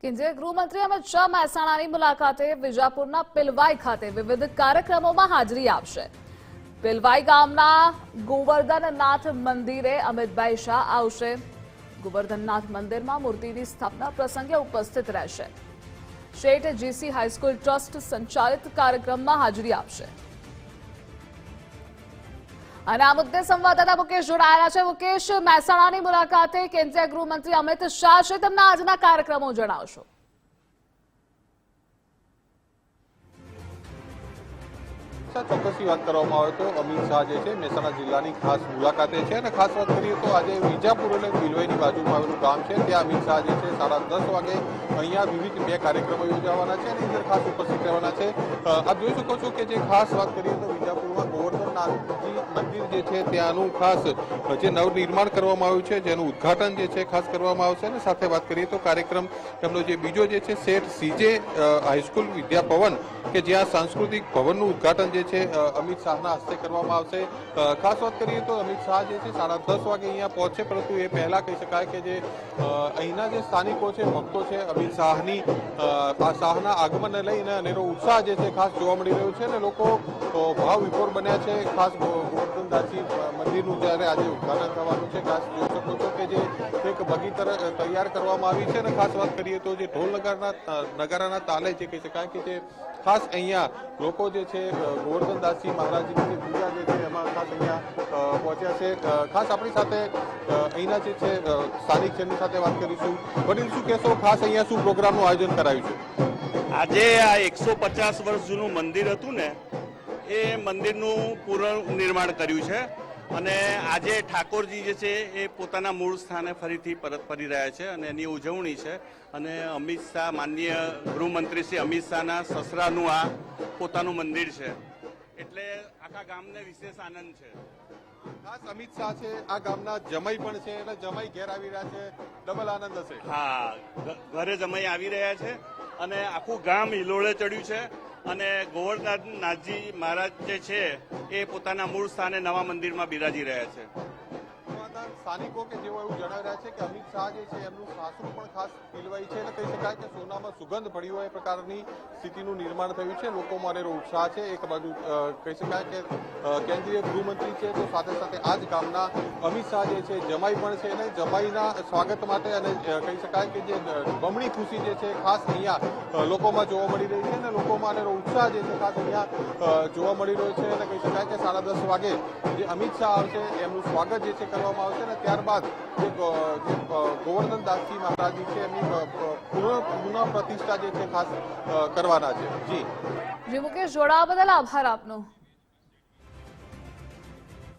કેન્દ્રીય ગૃહમંત્રી અમિત શાહ મહેસાણાની મુલાકાતે વિજાપુરના પિલવાઈ ખાતે વિવિધ કાર્યક્રમોમાં હાજરી આપશે। પિલવાઈ ગામના ગોવર્ધનનાથ મંદિરે અમિતભાઈ શાહ આવશે। ગોવર્ધનનાથ મંદિરમાં મૂર્તિની સ્થાપના પ્રસંગે ઉપસ્થિત રહેશે। શેઠ જીસી હાઈસ્કૂલ ટ્રસ્ટ સંચાલિત કાર્યક્રમમાં હાજરી આપશે। અને આ મુદ્દે સંવાદદાતા મુકેશ જોડાયેલા છે। મુકેશ, મહેસાણાની મુલાકાતે કેન્દ્રીય ગૃહમંત્રી અમિત શાહ છે, તેમના આજના કાર્યક્રમો જણાવશો। ચોક્કસથી વાત કરવામાં આવે તો અમિત શાહ જે છે મહેસાણા જિલ્લાની ખાસ મુલાકાતે છે અને ખાસ વાત કરીએ તો આજે વિજાપુર એટલે પિલવાઈની બાજુમાં આવેલું ગામ છે, ત્યાં અમિત શાહ જે છે 10:30 વાગે અહીંયા વિવિધ 2 કાર્યક્રમો યોજાવાના છે અને અંદર ખાસ ઉપસ્થિત રહેવાના છે। આપ જોઈ શકો છો કે જે ખાસ વાત કરીએ તો વિજાપુરમાં ગોવર્ધનનાથજી મંદિર જે છે ત્યાંનું ખાસ જે નવનિર્માણ કરવામાં આવ્યું છે, જેનું ઉદ્ઘાટન જે છે ખાસ કરવામાં આવશે અને સાથે વાત કરીએ તો કાર્યક્રમ એમનો જે બીજો જે છે શેઠ સીજે હાઈસ્કૂલ વિદ્યાભવન કે જ્યાં સાંસ્કૃતિક ભવનનું ઉદ્ઘાટન જે છે અમિત શાહના હસ્તે કરવામાં આવશે। ખાસ વાત કરીએ તો અમિત શાહ જે છે 10:30 વાગે અહીંયા પહોંચશે, પરંતુ એ પહેલા કહી શકાય કે જે અહીંના જે સ્થાનિકો છે, ભક્તો છે, અમિત શાહના આગમનને લઈને અનેરો ઉત્સાહ જે છે ખાસ જોવા મળી રહ્યો છે અને લોકો ભાવ વિભોર બન્યા છે। ખાસ ગોવર્ધનદાસજી મંદિરનું જ્યારે આજે ઉદ્ઘાટન થવાનું છે, ખાસ જોઈ શકો છો કે જે એક બગીચા તૈયાર કરવામાં આવી છે અને ખાસ વાત કરીએ તો જે ઢોલ નગારાના તાલે જે કહી શકાય કે જે ખાસ અહીંયા લોકો જે છે ગોવર્ધનદાસજી મહારાજની જે પૂજા જે છે એમાં ખાસ અહીંયા પહોંચ્યા છે। ખાસ આપણી સાથે અહીંના જે છે સ્થાનિક છે એમની સાથે વાત કરીશું। વડીલ, શું કહેશો, ખાસ અહીંયા શું પ્રોગ્રામનું આયોજન કરાયું છે? આજે આ 150 વર્ષ જૂનું મંદિર હતું ને, એ મંદિરનું પુનર્નિર્માણ કર્યું છે અને આજે ઠાકોરજી જે છે એ પોતાના મૂળ સ્થાને ફરીથી પરત ફરી રહ્યા છે અને એની ઉજવણી છે। અને અમિત શાહ, માનનીય ગૃહમંત્રી શ્રી અમિત શાહના સસરાનું આ પોતાનું મંદિર છે, એટલે આખા ગામને વિશેષ આનંદ છે। ખાસ અમિત શાહ છે, આ ગામના જમાઈ પણ છે, એટલે જમાઈ ઘેર આવી રહ્યા છે, ડબલ આનંદ હશે। હા, ઘરે જમાઈ આવી રહ્યા છે અને આખું ગામ હિલોળે ચડ્યું છે અને ગોવર્ધનનાથજી મહારાજ જે છે એ પોતાના મૂળ સ્થાને નવા મંદિરમાં બિરાજી રહ્યા છે। સ્થાનિકો કે જેઓ એવું જણાવી રહ્યા છે કે અમિત શાહ જે છે એમનું સાસરું પણ ખાસ પિલવાઈ છે, એટલે કહી શકાય કે સોનામાં સુગંધ ભળી હોય એ પ્રકારની સ્થિતિનું નિર્માણ થયું છે। લોકોમાં અનેરો ઉત્સાહ છે। એક બાજુ કહી શકાય કે કેન્દ્રીય ગૃહમંત્રી છે, તો સાથે સાથે આ જ ગામના અમિત શાહ જે છે જમાઈ પણ છે અને જમાઈના સ્વાગત માટે અને કહી શકાય કે જે બમણી ખુશી જે છે ખાસ અહીંયા લોકોમાં જોવા મળી રહી છે અને લોકોમાં અનેરો ઉત્સાહ જે છે ખાસ અહીંયા જોવા મળી રહ્યો છે અને કહી શકાય કે 10:30 વાગે જે અમિત શાહ આવશે એમનું સ્વાગત જે છે કરવામાં આવશે અને ત્યારબાદ જે ગોવર્ધનદાસજી મહારાજની છે એમની પુનઃ પ્રતિષ્ઠા જે છે ખાસ કરવાના છે। જી મુકેશ, જોડાવા બદલ આભાર આપનો।